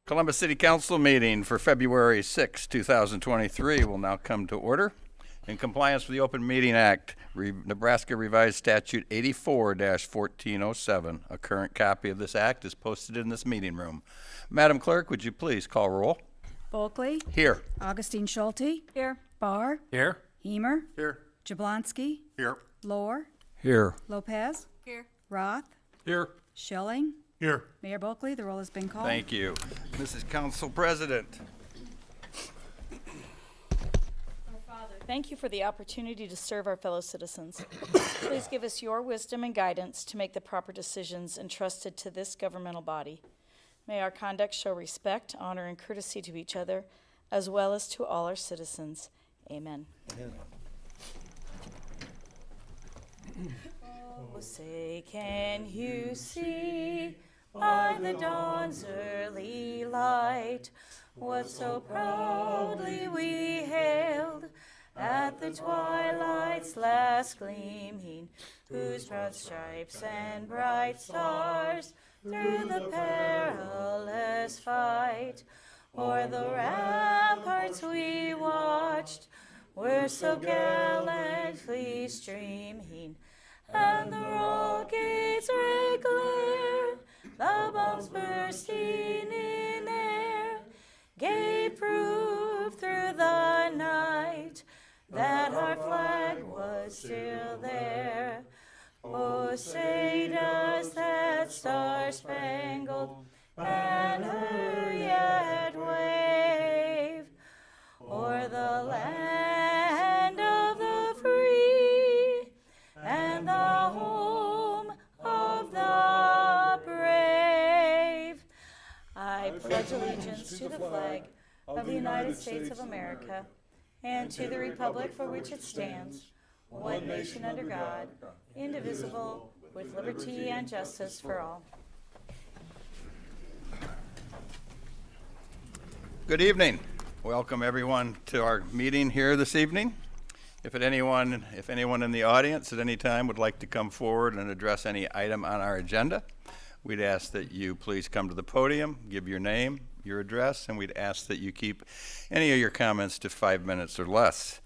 Columbus City Council meeting for February 6, 2023 will now come to order. In compliance with the Open Meeting Act, Nebraska Revised Statute 84-1407, a current copy of this act is posted in this meeting room. Madam Clerk, would you please call roll? Bulkley. Here. Augustine Schulte. Here. Barr. Here. Hemer. Here. Jablonski. Here. Lohr. Here. Lopez. Here. Roth. Here. Schilling. Here. Mayor Bulkley, the roll has been called. Thank you. Mrs. Council President. Thank you for the opportunity to serve our fellow citizens. Please give us your wisdom and guidance to make the proper decisions entrusted to this governmental body. May our conduct show respect, honor, and courtesy to each other, as well as to all our citizens. Amen. Oh, say, can you see by the dawn's early light what so proudly we hailed at the twilight's last gleaming, whose proud stripes and bright stars through the perilous fight o'er the ramparts we watched were so gallantly streaming, and the rockets' red glare, the bombs bursting in air, gave proof through the night that our flag was still there. Oh, say does that star-spangled banner yet wave o'er the land of the free and the home of the brave? I pledge allegiance to the flag of the United States of America and to the republic for which it stands, one nation under God, indivisible, with liberty and justice for all. Good evening. Welcome everyone to our meeting here this evening. If anyone in the audience at any time would like to come forward and address any item on our agenda, we'd ask that you please come to the podium, give your name, your address, and we'd ask that you keep any of your comments to 5 minutes or less.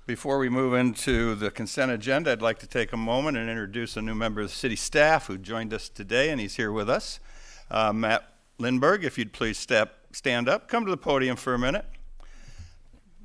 Before we move into the consent agenda, I'd like to take a moment and introduce a new member of the city staff who joined us today, and he's here with us. Matt Lindberg, if you'd please stand up, come to the podium for a minute.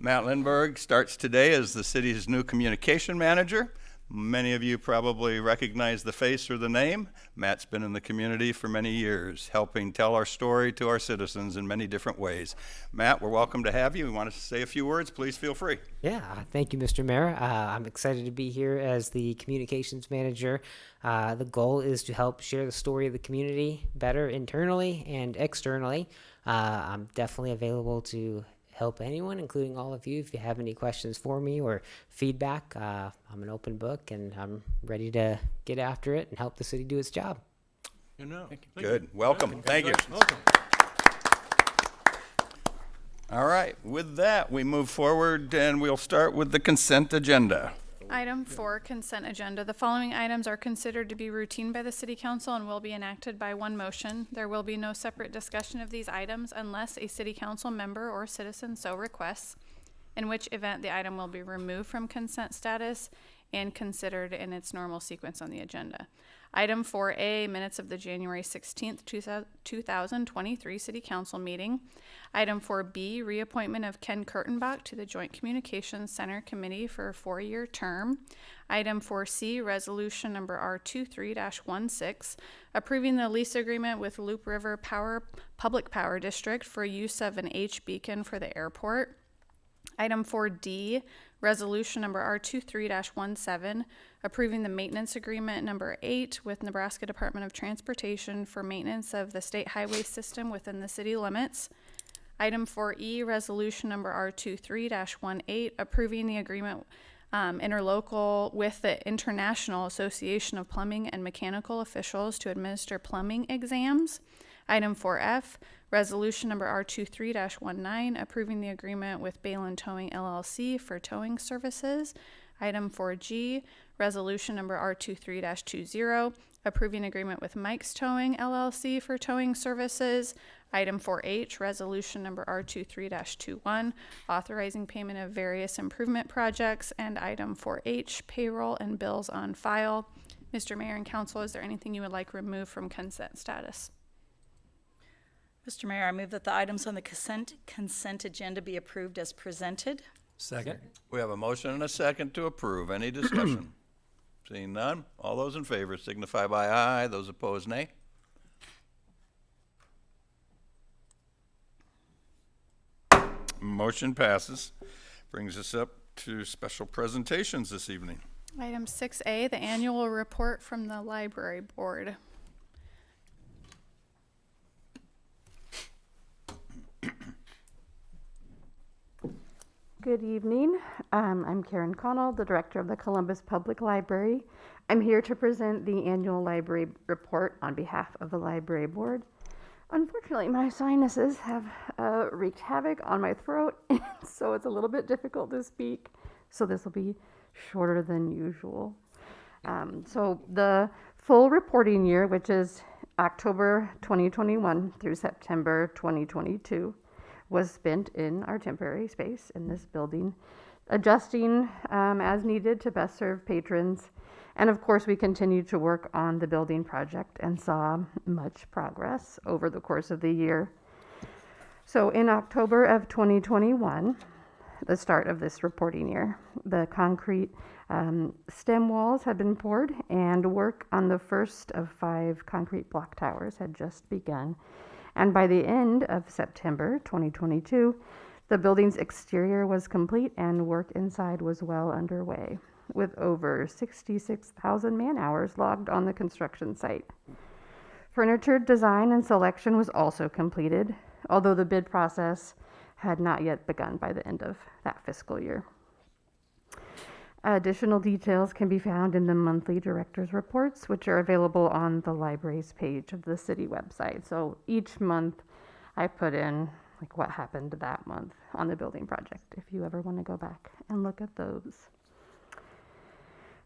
Matt Lindberg starts today as the city's new communication manager. Many of you probably recognize the face or the name. Matt's been in the community for many years, helping tell our story to our citizens in many different ways. Matt, we're welcome to have you. We want to say a few words. Please feel free. Yeah, thank you, Mr. Mayor. I'm excited to be here as the communications manager. The goal is to help share the story of the community better internally and externally. I'm definitely available to help anyone, including all of you, if you have any questions for me or feedback. I'm an open book, and I'm ready to get after it and help the city do its job. Good. Welcome. Thank you. Welcome. All right. With that, we move forward, and we'll start with the consent agenda. Item 4, consent agenda. The following items are considered to be routine by the City Council and will be enacted by one motion. There will be no separate discussion of these items unless a City Council member or citizen so requests, in which event the item will be removed from consent status and considered in its normal sequence on the agenda. Item 4A, minutes of the January 16th, 2023 City Council meeting. Item 4B, reappointment of Ken Kurtenbach to the Joint Communications Center Committee for a 4-year term. Item 4C, resolution number R23-16, approving the lease agreement with Loop River Public Power District for use of an H beacon for the airport. Item 4D, resolution number R23-17, approving the maintenance agreement number 8 with Nebraska Department of Transportation for maintenance of the state highway system within the city limits. Item 4E, resolution number R23-18, approving the agreement interlocal with the International Association of Plumbing and Mechanical Officials to administer plumbing exams. Item 4F, resolution number R23-19, approving the agreement with Balin Towing LLC for towing services. Item 4G, resolution number R23-20, approving agreement with Mike's Towing LLC for towing services. Item 4H, resolution number R23-21, authorizing payment of various improvement projects. And item 4H, payroll and bills on file. Mr. Mayor and Council, is there anything you would like removed from consent status? Mr. Mayor, I move that the items on the consent agenda be approved as presented. Second. We have a motion and a second to approve. Any discussion? Seeing none, all those in favor signify by aye. Those opposed, nay. Motion passes. Brings us up to special presentations this evening. Item 6A, the annual report from the library board. Good evening. I'm Karen Connell, the director of the Columbus Public Library. I'm here to present the annual library report on behalf of the library board. Unfortunately, my sinuses have wreaked havoc on my throat, so it's a little bit difficult to speak. So this will be shorter than usual. So the full reporting year, which is October 2021 through September 2022, was spent in our temporary space in this building, adjusting as needed to best serve patrons. And of course, we continued to work on the building project and saw much progress over the course of the year. So in October of 2021, the start of this reporting year, the concrete stem walls had been poured and work on the first of 5 concrete block towers had just begun. And by the end of September 2022, the building's exterior was complete and work inside was well underway, with over 66,000 man-hours logged on the construction site. Furniture design and selection was also completed, although the bid process had not yet begun by the end of that fiscal year. Additional details can be found in the monthly director's reports, which are available on the library's page of the city website. So each month I put in like what happened that month on the building project, if you ever want to go back and look at those.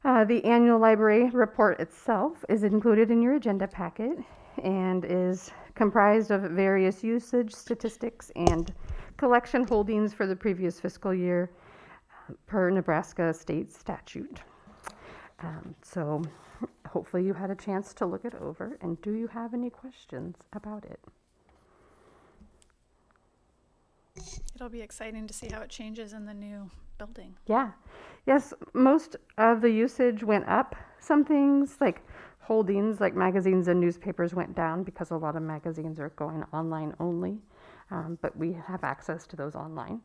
The annual library report itself is included in your agenda packet and is comprised of various usage statistics and collection holdings for the previous fiscal year per Nebraska state statute. So hopefully you had a chance to look it over, and do you have any questions about it? It'll be exciting to see how it changes in the new building. Yeah. Yes, most of the usage went up. Some things like holdings, like magazines and newspapers, went down because a lot of magazines are going online only, but we have access to those online.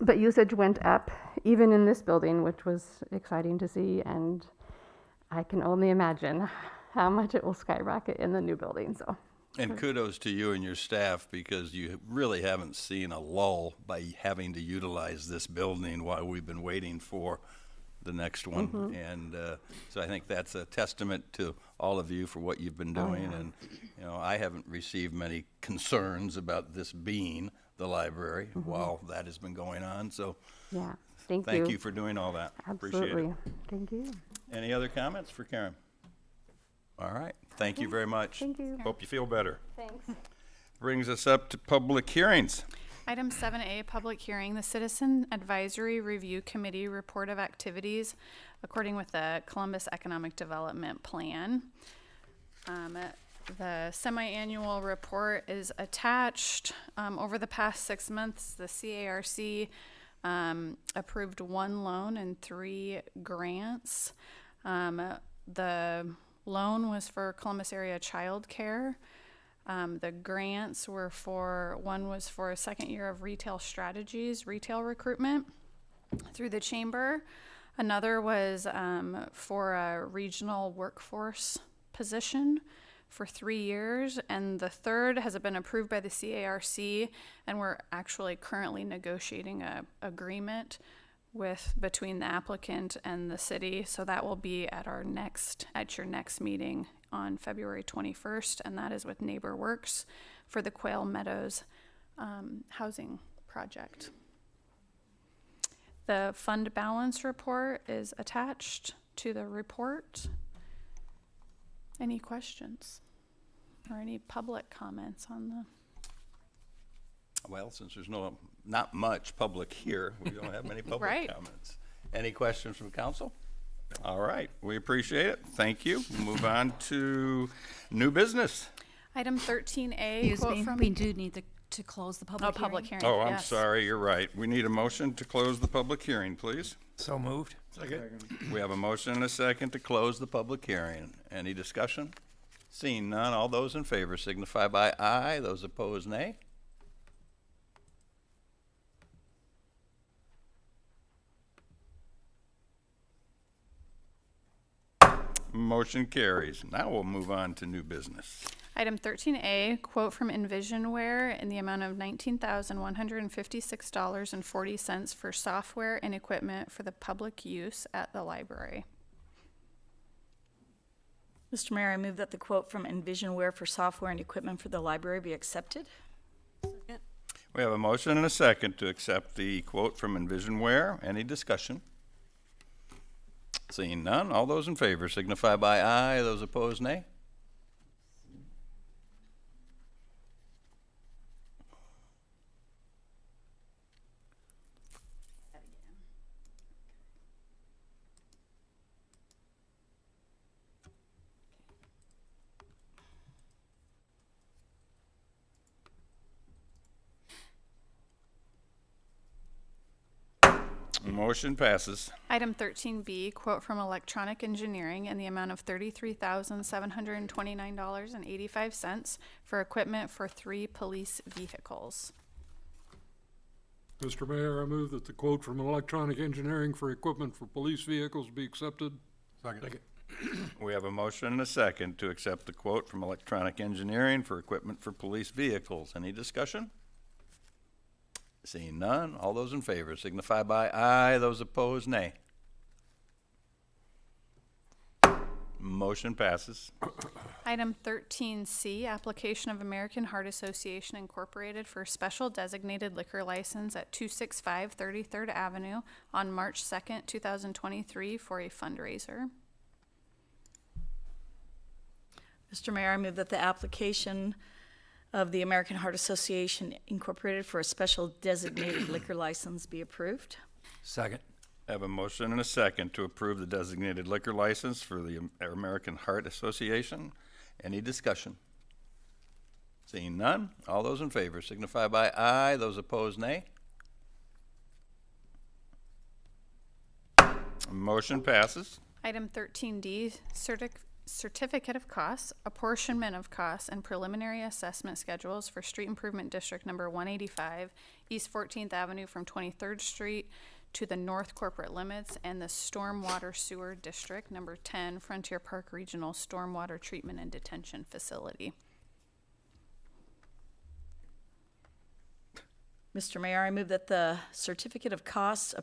But usage went up even in this building, which was exciting to see, and I can only imagine how much it will skyrocket in the new building. So. And kudos to you and your staff, because you really haven't seen a lull by having to utilize this building while we've been waiting for the next one. Mm-hmm. And so I think that's a testament to all of you for what you've been doing. Oh, yeah. And, you know, I haven't received many concerns about this being the library while that has been going on. So yeah, thank you for doing all that. Absolutely. Appreciate it. Thank you. Any other comments for Karen? All right. Thank you very much. Thank you. Hope you feel better. Thanks. Brings us up to public hearings. Item 7A, public hearing, the Citizen Advisory Review Committee report of activities according with the Columbus Economic Development Plan. The semi-annual report is attached. Over the past 6 months, the CARC approved 1 loan and 3 grants. The loan was for Columbus area child care. The grants were one was for a second year of retail strategies, retail recruitment through the chamber. Another was for a regional workforce position for 3 years. And the third has been approved by the CARC, and we're actually currently negotiating a agreement between the applicant and the city. So that will be at your next meeting on February 21st, and that is with Neighbor Works for the Quail Meadows housing project. The fund balance report is attached to the report. Any questions or any public comments on the? Well, since there's not much public here, we don't have many public Right. comments. Any questions from council? All right, we appreciate it. Thank you. Move on to new business. Item 13A, Excuse quote me, from. we do need to close the public Oh, hearing. public hearing. Oh, I'm yes. sorry, you're right. We need a motion to close the public hearing, please. So moved. We have a motion and a second to close the public hearing. Any discussion? Seeing none, all those in favor signify by aye. Those opposed, nay. Motion carries. Now we'll move on to new business. Item 13A, quote from Envisionware in the amount of $19,156.40 for software and equipment for the public use at the library. Mr. Mayor, I move that the quote from Envisionware for software and equipment for the library be accepted. We have a motion and a second to accept the quote from Envisionware. Any discussion? Seeing none, all those in favor signify by aye. Those opposed, nay. Motion passes. Item 13B, quote from Electronic Engineering in the amount of $33,729.85 for equipment for 3 police vehicles. Mr. Mayor, I move that the quote from Electronic Engineering for equipment for police vehicles be accepted. Second. We have a motion and a second to accept the quote from Electronic Engineering for equipment for police vehicles. Any discussion? Seeing none, all those in favor signify by aye. Those opposed, nay. Motion passes. Item 13C, application of American Heart Association Incorporated for special designated liquor license at 265 33rd Avenue on March 2nd, 2023 for a fundraiser. Mr. Mayor, I move that the application of the American Heart Association Incorporated for a special designated liquor license be approved. Second. I have a motion and a second to approve the designated liquor license for the American Heart Association. Any discussion? Seeing none, all those in favor signify by aye. Those opposed, nay. Motion passes. Item 13D, certificate of costs, apportionment of costs, and preliminary assessment schedules for Street Improvement District Number 185, East 14th Avenue from 23rd Street to the North Corporate Limits, and the Stormwater Sewer District Number 10, Frontier Park Regional Stormwater Treatment and Detention Facility. Mr. Mayor, I move that the certificate of costs,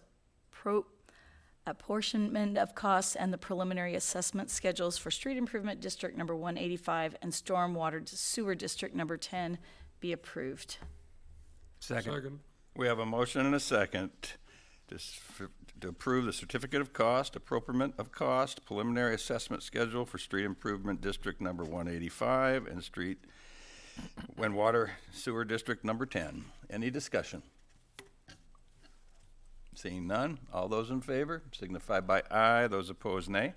apportionment of costs, and the preliminary assessment schedules for Street Improvement District Number 185 and Stormwater Sewer District Number 10 be approved. Second. Second. We have a motion and a second to approve the certificate of cost, appropriate of cost, preliminary assessment schedule for Street Improvement District Number 185 and Water Sewer District Number 10. Any discussion? Seeing none, all those in favor signify by aye. Those opposed, nay.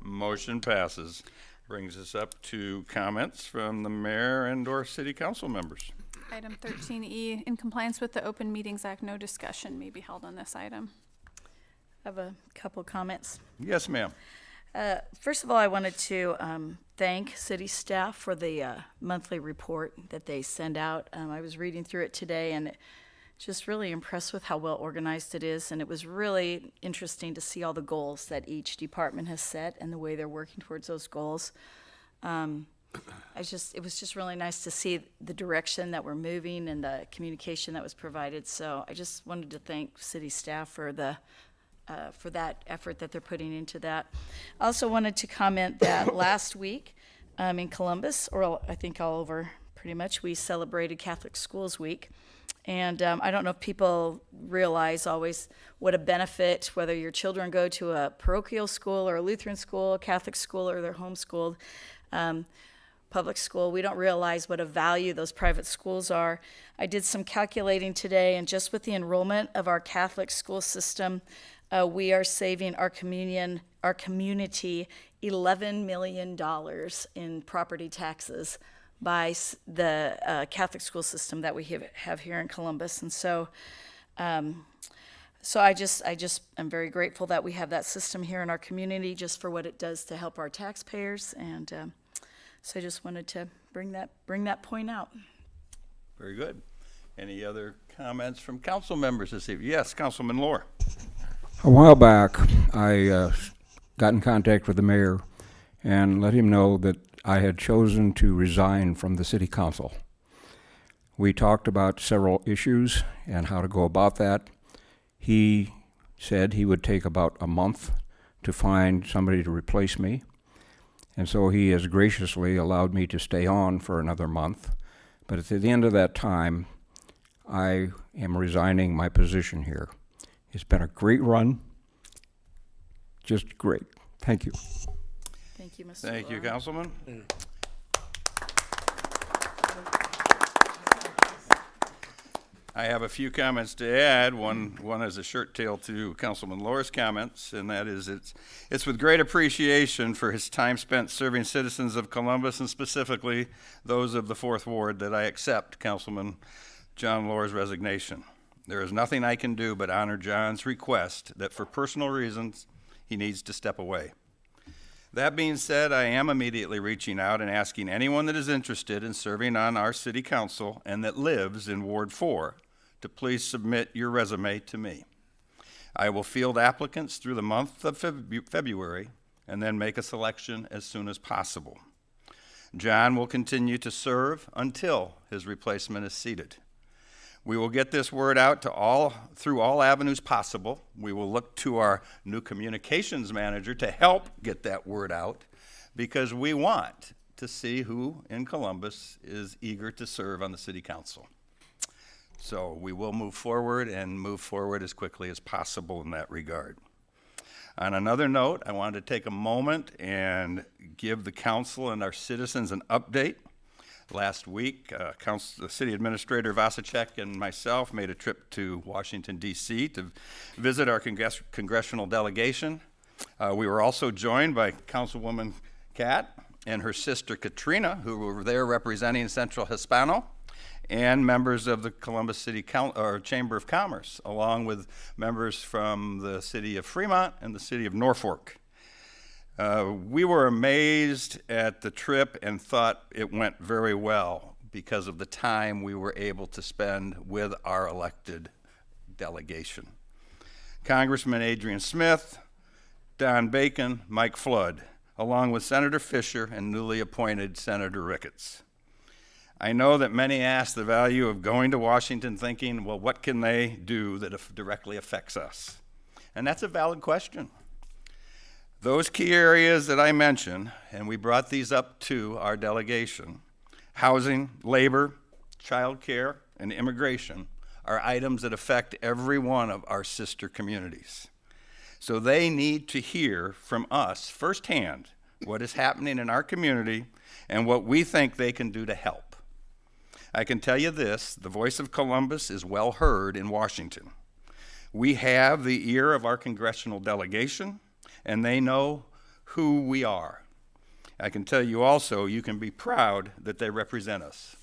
Motion passes. Brings us up to comments from the mayor and/or city council members. Item 13E, in compliance with the Open Meetings Act, no discussion may be held on this item. I have a couple comments. Yes, ma'am. First of all, I wanted to thank city staff for the monthly report that they send out. I was reading through it today and just really impressed with how well organized it is. And it was really interesting to see all the goals that each department has set and the way they're working towards those goals. It was just really nice to see the direction that we're moving and the communication that was provided. So I just wanted to thank city staff for that effort that they're putting into that. I also wanted to comment that last week, in Columbus, or I think all over pretty much, we celebrated Catholic Schools Week. And I don't know if people realize always what a benefit, whether your children go to a parochial school or a Lutheran school, a Catholic school, or they're homeschooled, public school. We don't realize what a value those private schools are. I did some calculating today, and just with the enrollment of our Catholic school system, we are saving our community $11 million in property taxes by the Catholic school system that we have here in Columbus. And so I just am very grateful that we have that system here in our community, just for what it does to help our taxpayers. And so I just wanted to bring that point out. Very good. Any other comments from council members this evening? Yes, Councilman Lohr. A while back, I got in contact with the mayor and let him know that I had chosen to resign from the city council. We talked about several issues and how to go about that. He said he would take about a month to find somebody to replace me. And so he has graciously allowed me to stay on for another month. But at the end of that time, I am resigning my position here. It's been a great run. Just great. Thank you. Thank you, Mr. Thank you, Lohr. Councilman. I have a few comments to add. One is a shirt tail to Councilman Lohr's comments, and that is it's with great appreciation for his time spent serving citizens of Columbus, and specifically those of the 4th Ward, that I accept Councilman John Lohr's resignation. There is nothing I can do but honor John's request that for personal reasons he needs to step away. That being said, I am immediately reaching out and asking anyone that is interested in serving on our city council and that lives in Ward 4 to please submit your resume to me. I will field applicants through the month of February and then make a selection as soon as possible. John will continue to serve until his replacement is seated. We will get this word out to through all avenues possible. We will look to our new communications manager to help get that word out, because we want to see who in Columbus is eager to serve on the city council. So we will move forward as quickly as possible in that regard. On another note, I wanted to take a moment and give the council and our citizens an update. Last week, the city administrator Vasicek and myself made a trip to Washington, D.C. to visit our congressional delegation. We were also joined by Councilwoman Kat and her sister Katrina, who were there representing Central Hispano, and members of the Columbus City Chamber of Commerce, along with members from the city of Fremont and the city of Norfolk. We were amazed at the trip and thought it went very well because of the time we were able to spend with our elected delegation. Congressman Adrian Smith, Don Bacon, Mike Flood, along with Senator Fisher and newly appointed Senator Ricketts. I know that many ask the value of going to Washington thinking, well, what can they do that directly affects us? And that's a valid question. Those key areas that I mentioned, and we brought these up to our delegation, housing, labor, child care, and immigration, are items that affect every one of our sister communities. So they need to hear from us firsthand what is happening in our community and what we think they can do to help. I can tell you this, the voice of Columbus is well heard in Washington. We have the ear of our congressional delegation, and they know who we are. I can tell you also, you can be proud that they represent us.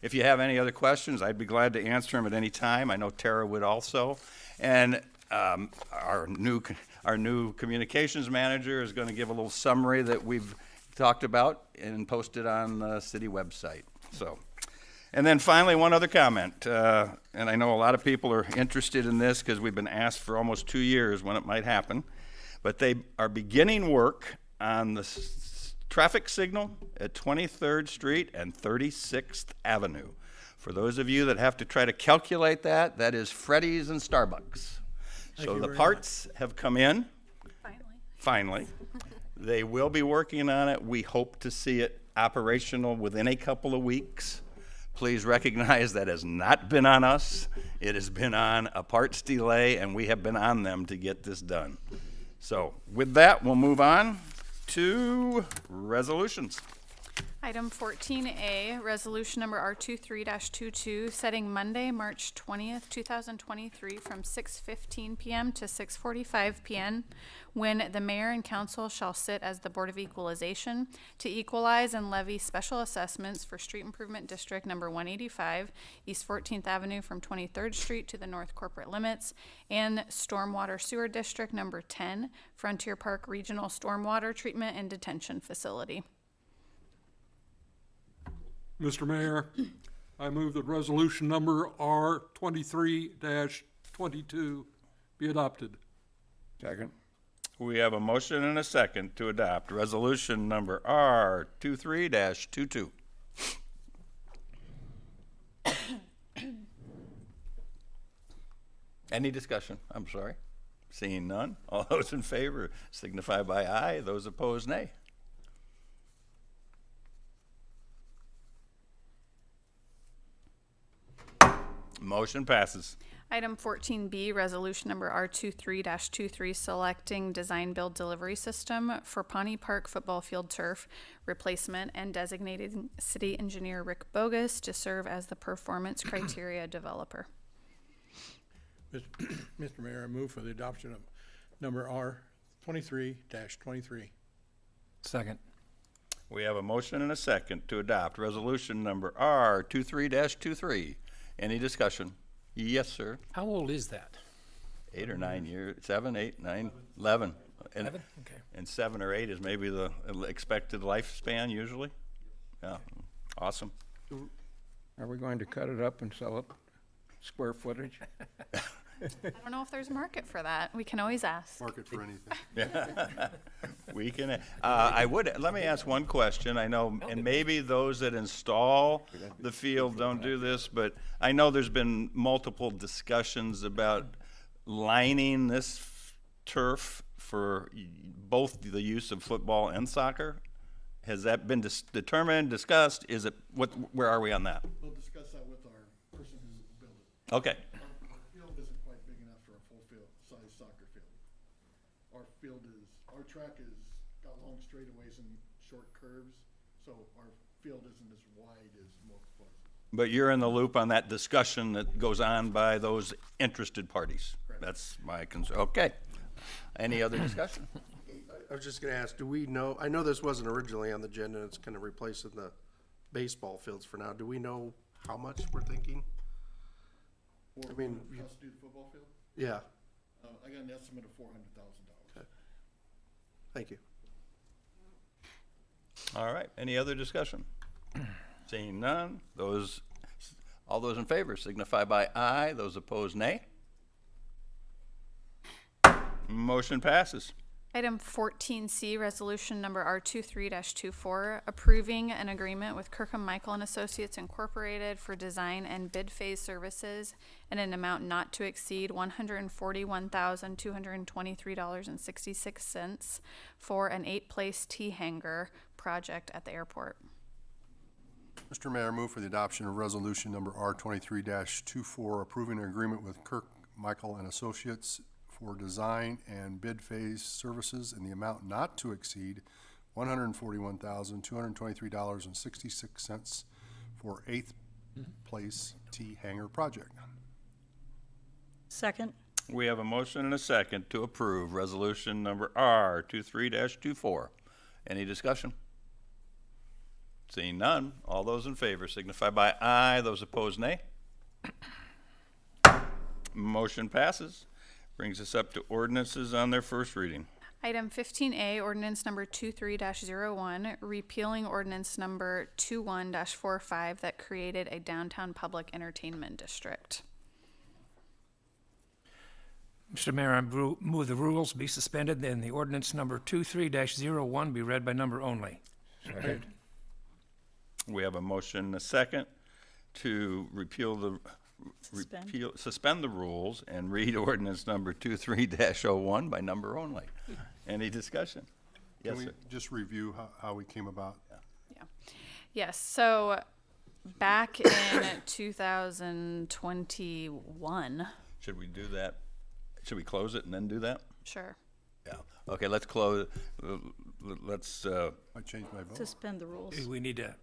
If you have any other questions, I'd be glad to answer them at any time. I know Tara would also. And our new communications manager is going to give a little summary that we've talked about and post it on the city website. And then finally, one other comment, and I know a lot of people are interested in this because we've been asked for almost 2 years when it might happen, but they are beginning work on the traffic signal at 23rd Street and 36th Avenue. For those of you that have to try to calculate that, that is Freddy's and Starbucks. So the parts have come in. Finally. They will be working on it. We hope to see it operational within a couple of weeks. Please recognize that has not been on us. It has been on a parts delay, and we have been on them to get this done. So with that, we'll move on to resolutions. Item 14A, resolution number R23-22, setting Monday, March 20th, 2023 from 6:15 PM to 6:45 PM, when the mayor and council shall sit as the Board of Equalization to equalize and levy special assessments for Street Improvement District number 185, East 14th Avenue from 23rd Street to the North Corporate Limits, and Stormwater Sewer District number 10, Frontier Park Regional Stormwater Treatment and Detention Facility. Mr. Mayor, I move that resolution number R23-22 be adopted. Second. We have a motion and a second to adopt resolution number R23-22. Any discussion? I'm sorry. Seeing none. All those in favor signify by aye. Those opposed, nay. Motion passes. Item 14B, resolution number R23-23, selecting design build delivery system for Pawnee Park football field turf replacement and designated city engineer Rick Bogus to serve as the performance criteria developer. Mr. Mayor, I move for the adoption of number R23-23. Second. We have a motion and a second to adopt resolution number R23-23. Any discussion? Yes, sir. How old is that? 8 or 9 years, 7, 8, 9, 11. And, 11? Okay. and 7 or 8 is maybe the expected lifespan usually. Yeah, awesome. Are we going to cut it up and sell it square footage? I don't know if there's a market for that. We can always ask. Market for anything. We can, let me ask one question. I know, and maybe those that install the field don't do this, but I know there's been multiple discussions about lining this turf for both the use of football and soccer. Has that been determined, discussed? Is it, where are we on that? We'll discuss that with our person who built it. Okay, Our field isn't quite big enough for a full field, size soccer field. Our track is got long straightaways and short curves, so our field isn't as wide as most places. but you're in the loop on that discussion that goes on by those interested parties. Correct. That's my concern. Okay. Any other discussion? I was just gonna ask, do we know, I know this wasn't originally on the agenda, it's kind of replacing the baseball fields for now. Do we know how much we're thinking? For I mean, us to do the football field, Yeah, I got an estimate of $400,000. thank you. All right, any other discussion? Seeing none, all those in favor signify by aye, those opposed nay. Motion passes. Item 14C, resolution number R23-24, approving an agreement with Kirkham Michael and Associates Incorporated for design and bid phase services in an amount not to exceed $141,223.66 for an 8-place T-hanger project at the airport. Mr. Mayor, I move for the adoption of resolution number R23-24, approving an agreement with Kirk, Michael and Associates for design and bid phase services in the amount not to exceed $141,223.66 for 8th place T hangar project. Second. We have a motion and a second to approve resolution number R23-24. Any discussion? Seeing none, all those in favor signify by aye, those opposed nay. Motion passes. Brings us up to ordinances on their first reading. Item 15A, ordinance number 23-01, repealing ordinance number 21-45 that created a downtown public entertainment district. Mr. Mayor, I move the rules be suspended and the ordinance number 23-01 be read by number only. Second. We have a motion and a second to suspend the rules and read ordinance number 23-01 by number only. Any discussion? Yes, Can we sir. just review how we came about? Yeah. Yes, so back in 2021, Should we do that? Should we close it and then do that? sure. Yeah. Okay, let's close, let's, I changed my vote. Suspend the rules. We need to,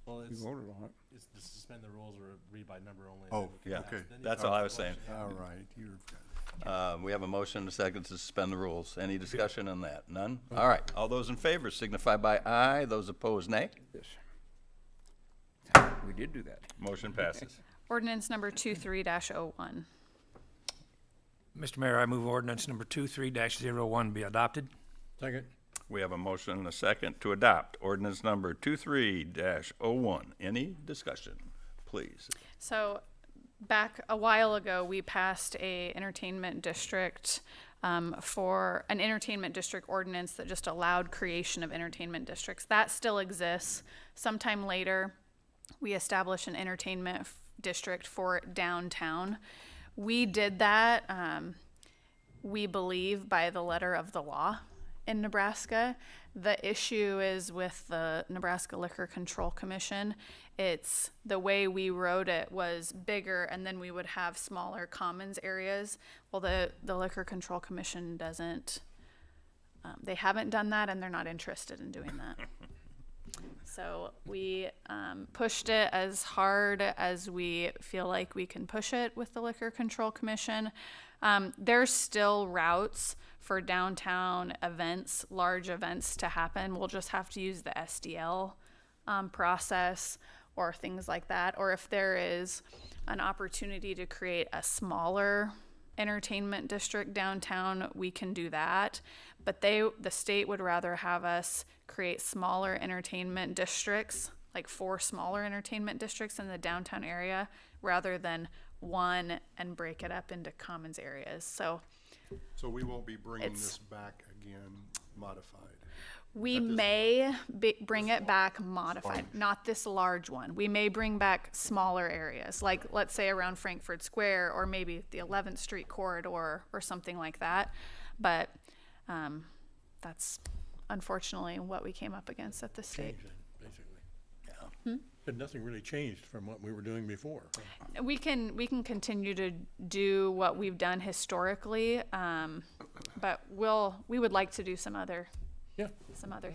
Well, We it's, voted on it. it's to suspend the rules or read by number only. Oh, yeah, okay. that's all I was saying. All right, you're, We have a motion and a second to suspend the rules. Any discussion on that? None? All right, all those in favor signify by aye, those opposed nay. Yes. We did do that. Motion passes. Ordinance number 23-01. Mr. Mayor, I move ordinance number 23-01 be adopted. Second. We have a motion and a second to adopt ordinance number 23-01. Any discussion, please? So back a while ago, we passed a entertainment district for an entertainment district ordinance that just allowed creation of entertainment districts. That still exists. Sometime later, we established an entertainment district for downtown. We did that, we believe, by the letter of the law in Nebraska. The issue is with the Nebraska Liquor Control Commission. It's the way we wrote it was bigger, and then we would have smaller commons areas. Well, the Liquor Control Commission doesn't, they haven't done that, and they're not interested in doing that. So we pushed it as hard as we feel like we can push it with the Liquor Control Commission. There's still routes for downtown events, large events to happen. We'll just have to use the SDL process or things like that. Or if there is an opportunity to create a smaller entertainment district downtown, we can do that. But the state would rather have us create smaller entertainment districts, like 4 smaller entertainment districts in the downtown area, rather than one and break it up into commons areas. So so we won't be bringing It's- this back again modified. we may bring it back modified, not this large one. We may bring back smaller areas, like let's say around Frankfurt Square or maybe the 11th Street corridor or something like that. But that's unfortunately what we came up against at the state. Changed it, basically. But nothing really changed from what we were doing before. We can continue to do what we've done historically, but we would like to do some other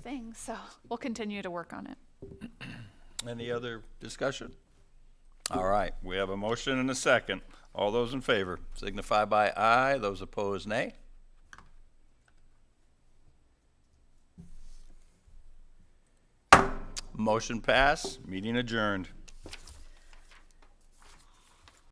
things. So we'll continue to work on it. Any other discussion? All right, we have a motion and a second. All those in favor signify by aye, those opposed nay. Motion pass, meeting adjourned.